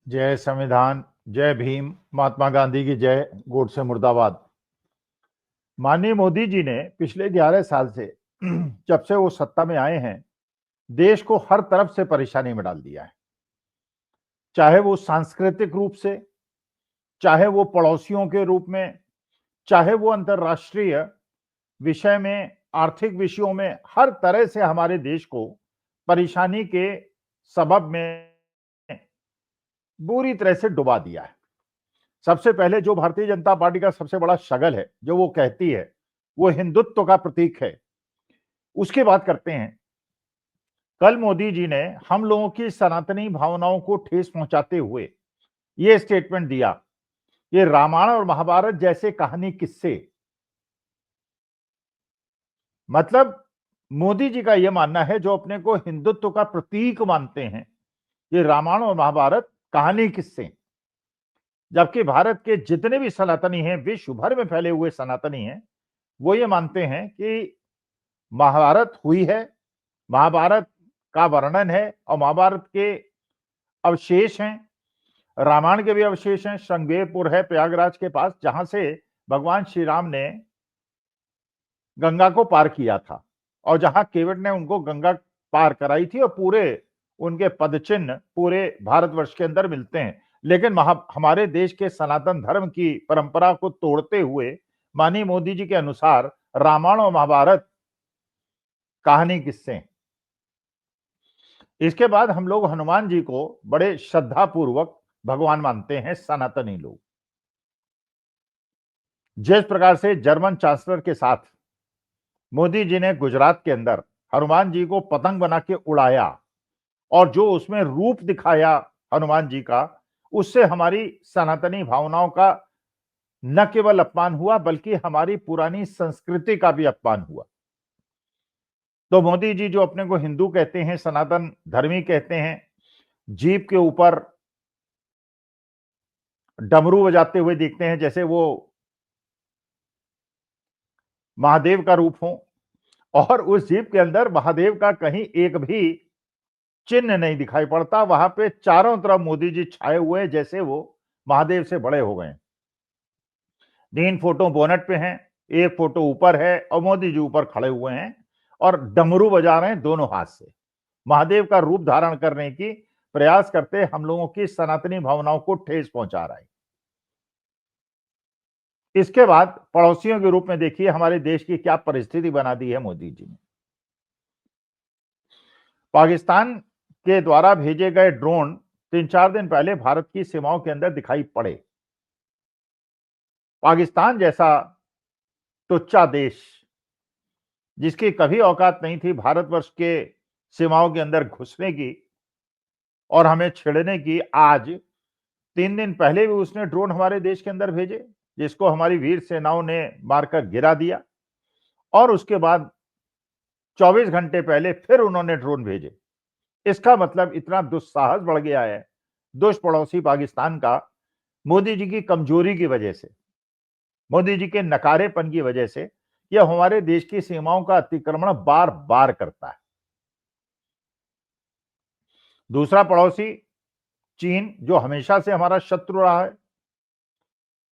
जय संविधान, जय भीम, महात्मा गांधी की जय, गोडसे मुर्दाबाद। माननीय मोदी जी ने पिछले 11 साल से जब से वो सत्ता में आए हैं, देश को हर तरफ से परेशानी में डाल दिया है। चाहे वो सांस्कृतिक रूप से, चाहे वो पड़ोसियों के रूप में, चाहे वो अंतर्राष्ट्रीय विषय में, आर्थिक विषयों में, हर तरह से हमारे देश को परेशानी के सबब में बुरी तरह से डुबा दिया है। सबसे पहले जो भारतीय जनता पार्टी का सबसे बड़ा शगल है, जो वो कहती है, वो हिंदुत्व का प्रतीक है। उसकी बात करते हैं। कल मोदी जी ने हम लोगों की सनातनी भावनाओं को ठेस पहुंचाते हुए ये स्टेटमेंट दिया, ये रामायण और महाभारत जैसे कहानी किस्से। मतलब मोदी जी का यह मानना है, जो अपने को हिंदुत्व का प्रतीक मानते हैं, ये रामायण और महाभारत कहानी किस्से। जबकि भारत के जितने भी सनातनी हैं, विश्व भर में फैले हुए सनातनी हैं, वो ये मानते हैं कि महाभारत हुई है, महाभारत का वर्णन है और महाभारत के अवशेष हैं, रामायण के भी अवशेष हैं। श्रृंगेरपुर है प्रयागराज के पास, जहां से भगवान श्री राम ने गंगा को पार किया था और जहां केवट ने उनको गंगा पार कराई थी, और पूरे उनके पदचिन्ह पूरे भारतवर्ष के अंदर मिलते हैं। लेकिन हमारे देश के सनातन धर्म की परंपरा को तोड़ते हुए माननीय मोदी जी के अनुसार रामायण और महाभारत कहानी किस्से। इसके बाद हम लोग हनुमान जी को बड़े श्रद्धा पूर्वक भगवान मानते हैं सनातनी लोग। जिस प्रकार से जर्मन चांसलर के साथ मोदी जी ने गुजरात के अंदर हनुमान जी को पतंग बना के उड़ाया और जो उसमें रूप दिखाया हनुमान जी का, उससे हमारी सनातनी भावनाओं का न केवल अपमान हुआ, बल्कि हमारी पुरानी संस्कृति का भी अपमान हुआ। तो मोदी जी जो अपने को हिंदू कहते हैं, सनातन धर्मी कहते हैं, जीप के ऊपर डमरू बजाते हुए दिखते हैं जैसे वो महादेव का रूप हो, और उस जीप के अंदर महादेव का कहीं एक भी चिन्ह नहीं दिखाई पड़ता। वहां पे चारों तरफ मोदी जी छाए हुए हैं, जैसे वो महादेव से बड़े हो गए। 3 फोटो बोनट पे हैं, एक फोटो ऊपर है और मोदी जी ऊपर खड़े हुए हैं और डमरू बजा रहे हैं दोनों हाथ से। महादेव का रूप धारण करने की प्रयास करते हम लोगों की सनातनी भावनाओं को ठेस पहुंचा रहा है। इसके बाद पड़ोसियों के रूप में देखिए हमारे देश की क्या परिस्थिति बना दी है मोदी जी ने। पाकिस्तान के द्वारा भेजे गए ड्रोन 3-4 दिन पहले भारत की सीमाओं के अंदर दिखाई पड़े। पाकिस्तान जैसा टुच्चा देश, जिसकी कभी औकात नहीं थी भारतवर्ष के सीमाओं के अंदर घुसने की और हमें छेड़ने की, आज 3 दिन पहले भी उसने ड्रोन हमारे देश के अंदर भेजे, जिसको हमारी वीर सेनाओं ने मारकर गिरा दिया। और उसके बाद 24 घंटे पहले फिर उन्होंने ड्रोन भेजे। इसका मतलब इतना दुस्साहस बढ़ गया है दुष्ट पड़ोसी पाकिस्तान का, मोदी जी की कमजोरी की वजह से, मोदी जी के नकारेपन की वजह से यह हमारे देश की सीमाओं का अतिक्रमण बार बार करता है। दूसरा पड़ोसी चीन, जो हमेशा से हमारा शत्रु रहा है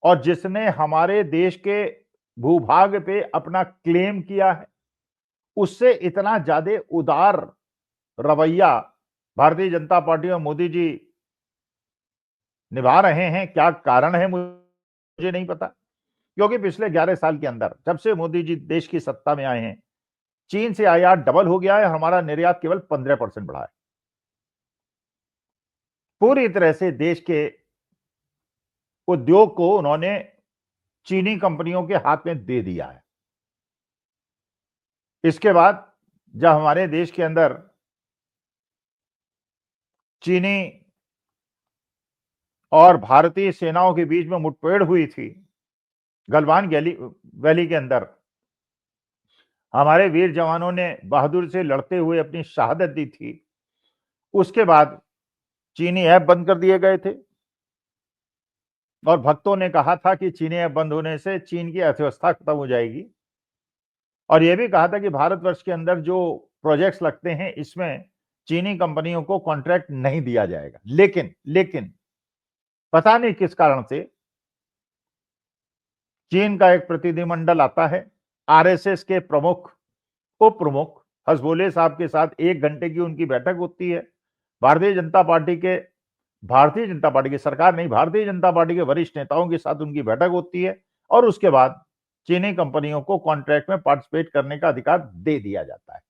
और जिसने हमारे देश के भूभाग पे अपना क्लेम किया है, उससे इतना ज्यादा उदार रवैया भारतीय जनता पार्टी और मोदी जी निभा रहे हैं। क्या कारण है मुझे नहीं पता, क्योंकि पिछले 11 साल के अंदर जब से मोदी जी देश की सत्ता में आए हैं, चीन से आयात डबल हो गया है, हमारा निर्यात केवल 15% बढ़ा है। पूरी तरह से देश के उद्योग को उन्होंने चीनी कंपनियों के हाथ में दे दिया है। इसके बाद जब हमारे देश के अंदर चीनी और भारतीय सेनाओं के बीच में मुठभेड़ हुई थी गलवान वैली के अंदर, हमारे वीर जवानों ने बहादुर से लड़ते हुए अपनी शहादत दी थी। उसके बाद चीनी ऐप बंद कर दिए गए थे और भक्तों ने कहा था कि चीनी ऐप बंद होने से चीन की अर्थव्यवस्था खत्म हो जाएगी, और यह भी कहा था कि भारतवर्ष के अंदर जो प्रोजेक्ट्स लगते हैं इसमें चीनी कंपनियों को कॉन्ट्रैक्ट नहीं दिया जाएगा। लेकिन पता नहीं किस कारण से चीन का एक प्रतिनिधिमंडल आता है, आरएसएस के प्रमुख, उप प्रमुख हसबोले साहब के साथ 1 घंटे की उनकी बैठक होती है। भारतीय जनता पार्टी के सरकार नहीं, भारतीय जनता पार्टी के वरिष्ठ नेताओं के साथ उनकी बैठक होती है और उसके बाद चीनी कंपनियों को कॉन्ट्रैक्ट में पार्टिसिपेट करने का अधिकार दे दिया जाता है।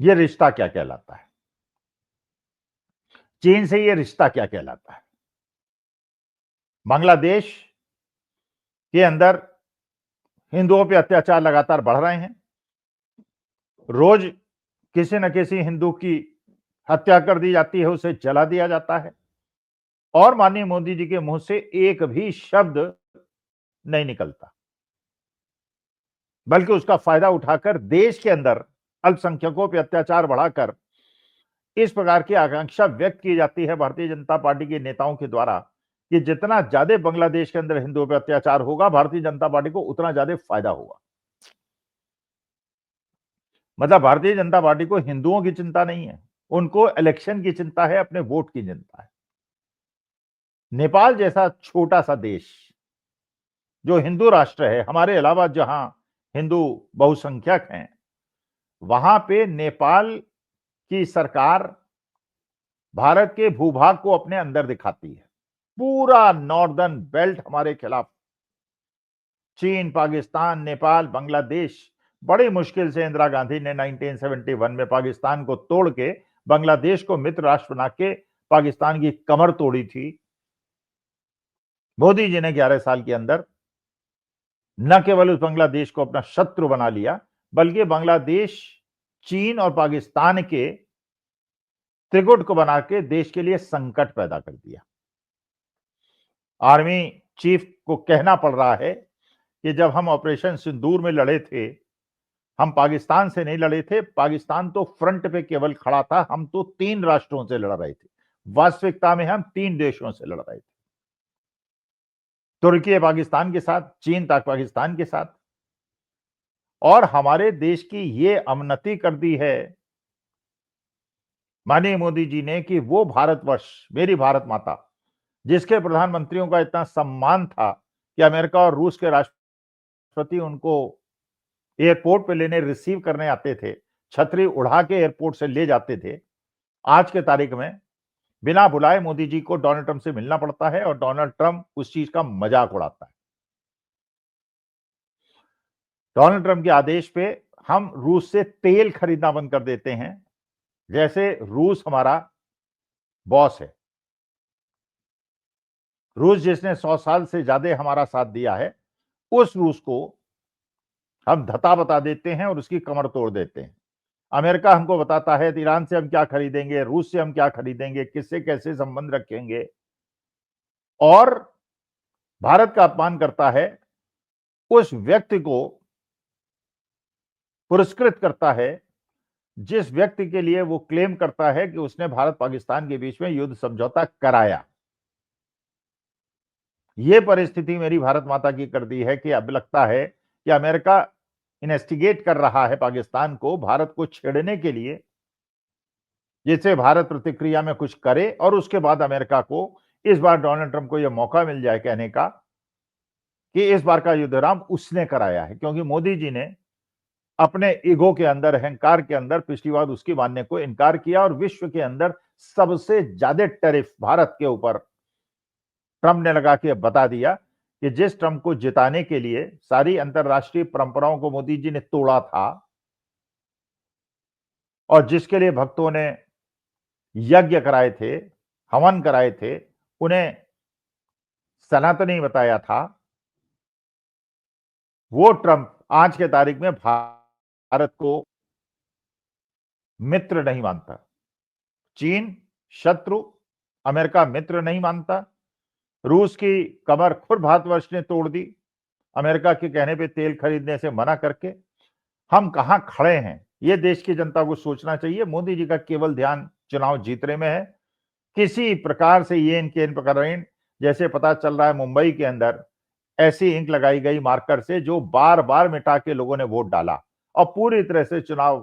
यह रिश्ता क्या कहलाता है? चीन से यह रिश्ता क्या कहलाता है? बांग्लादेश के अंदर हिंदुओं पे अत्याचार लगातार बढ़ रहे हैं। रोज किसी न किसी हिंदू की हत्या कर दी जाती है, उसे जला दिया जाता है और माननीय मोदी जी के मुंह से एक भी शब्द नहीं निकलता, बल्कि उसका फायदा उठाकर देश के अंदर अल्पसंख्यकों पर अत्याचार बढ़ाकर इस प्रकार की आकांक्षा व्यक्त की जाती है भारतीय जनता पार्टी के नेताओं के द्वारा कि जितना ज्यादा बांग्लादेश के अंदर हिंदुओं पर अत्याचार होगा, भारतीय जनता पार्टी को उतना ज्यादा फायदा होगा। मतलब भारतीय जनता पार्टी को हिंदुओं की चिंता नहीं है, उनको इलेक्शन की चिंता है, अपने वोट की चिंता है। नेपाल जैसा छोटा सा देश जो हिंदू राष्ट्र है, हमारे अलावा जहां हिंदू बहुसंख्यक हैं, वहां पे नेपाल की सरकार भारत के भूभाग को अपने अंदर दिखाती है। पूरा नॉर्दर्न बेल्ट हमारे खिलाफ, चीन, पाकिस्तान, नेपाल, बांग्लादेश, बड़ी मुश्किल से इंदिरा गांधी ने 1971 में पाकिस्तान को तोड़ के बांग्लादेश को मित्र राष्ट्र बना के पाकिस्तान की कमर तोड़ी थी। मोदी जी ने 11 साल के अंदर न केवल उस बांग्लादेश को अपना शत्रु बना लिया, बल्कि बांग्लादेश, चीन और पाकिस्तान के त्रिगुट को बना के देश के लिए संकट पैदा कर दिया। आर्मी चीफ को कहना पड़ रहा है कि जब हम ऑपरेशन सिंदूर में लड़े थे, हम पाकिस्तान से नहीं लड़े थे, पाकिस्तान तो फ्रंट पे केवल खड़ा था, हम तो 3 राष्ट्रों से लड़ रहे थे। वास्तविकता में हम 3 देशों से लड़ रहे थे, तुर्की पाकिस्तान के साथ, चीन तक पाकिस्तान के साथ। और हमारे देश की ये अवनति कर दी है माननीय मोदी जी ने कि वो भारतवर्ष, मेरी भारत माता, जिसके प्रधानमंत्रियों का इतना सम्मान था कि अमेरिका और रूस के राष्ट्रपति उनको एयरपोर्ट पे लेने, रिसीव करने आते थे, छतरी उड़ा के एयरपोर्ट से ले जाते थे। आज के तारीख में बिना बुलाए मोदी जी को डोनाल्ड ट्रंप से मिलना पड़ता है और डोनाल्ड ट्रंप उस चीज का मजाक उड़ाता है। डोनाल्ड ट्रंप के आदेश पे हम रूस से तेल खरीदना बंद कर देते हैं, जैसे रूस हमारा बॉस है। रूस जिसने 100 साल से ज्यादा हमारा साथ दिया है, उस रूस को हम धता बता देते हैं और उसकी कमर तोड़ देते हैं। अमेरिका हमको बताता है ईरान से हम क्या खरीदेंगे, रूस से हम क्या खरीदेंगे, किससे कैसे संबंध रखेंगे, और भारत का अपमान करता है, उस व्यक्ति को पुरस्कृत करता है जिस व्यक्ति के लिए वो क्लेम करता है कि उसने भारत पाकिस्तान के बीच में युद्ध समझौता कराया। ये परिस्थिति मेरी भारत माता की कर दी है कि अब लगता है कि अमेरिका इन्वेस्टिगेट कर रहा है पाकिस्तान को, भारत को छेड़ने के लिए, जिससे भारत प्रतिक्रिया में कुछ करे और उसके बाद अमेरिका को इस बार डोनाल्ड ट्रंप को यह मौका मिल जाए कहने का कि इस बार का युद्ध विराम उसने कराया है। क्योंकि मोदी जी ने अपने ईगो के अंदर, अहंकार के अंदर पिछली बार उसकी मानने को इनकार किया और विश्व के अंदर सबसे ज्यादा टैरिफ भारत के ऊपर ट्रंप ने लगा के बता दिया कि जिस ट्रंप को जिताने के लिए सारी अंतरराष्ट्रीय परंपराओं को मोदी जी ने तोड़ा था और जिसके लिए भक्तों ने यज्ञ कराए थे, हवन कराए थे, उन्हें सनातनी बताया था, वो ट्रंप आज के तारीख में भारत को मित्र नहीं मानता। चीन शत्रु, अमेरिका मित्र नहीं मानता। रूस की कमर खुद भारतवर्ष ने तोड़ दी अमेरिका के कहने पे तेल खरीदने से मना करके। हम कहां खड़े हैं ये देश की जनता को सोचना चाहिए। मोदी जी का केवल ध्यान चुनाव जीतने में है। किसी प्रकार से ये इनके इन प्रकरण, जैसे पता चल रहा है मुंबई के अंदर ऐसी इंक लगाई गई मार्कर से जो बार बार मिटा के लोगों ने वोट डाला और पूरी तरह से चुनाव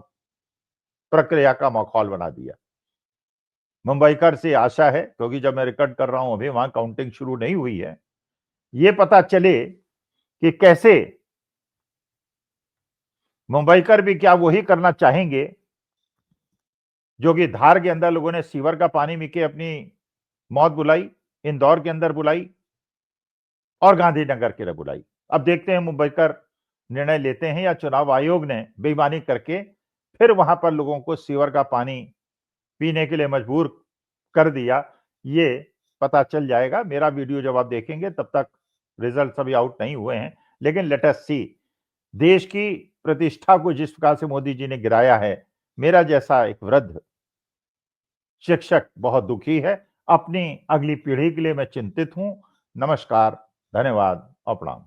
प्रक्रिया का माहौल बना दिया। मुंबईकर से आशा है, क्योंकि जब मैं रिकॉर्ड कर रहा हूं अभी वहां काउंटिंग शुरू नहीं हुई है, ये पता चले कि कैसे मुंबईकर भी क्या वही करना चाहेंगे जो कि धार के अंदर लोगों ने सीवर का पानी पी के अपनी मौत बुलाई, इंदौर के अंदर बुलाई और गांधीनगर के लिए बुलाई। अब देखते हैं मुंबईकर निर्णय लेते हैं या चुनाव आयोग ने बेईमानी करके फिर वहां पर लोगों को सीवर का पानी पीने के लिए मजबूर कर दिया। ये पता चल जाएगा। मेरा वीडियो जब आप देखेंगे तब तक रिजल्ट अभी आउट नहीं हुए हैं, लेकिन लेट अस सी। देश की प्रतिष्ठा को जिस प्रकार से मोदी जी ने गिराया है, मेरा जैसा एक वृद्ध शिक्षक बहुत दुखी है। अपनी अगली पीढ़ी के लिए मैं चिंतित हूं। नमस्कार, धन्यवाद और प्रणाम।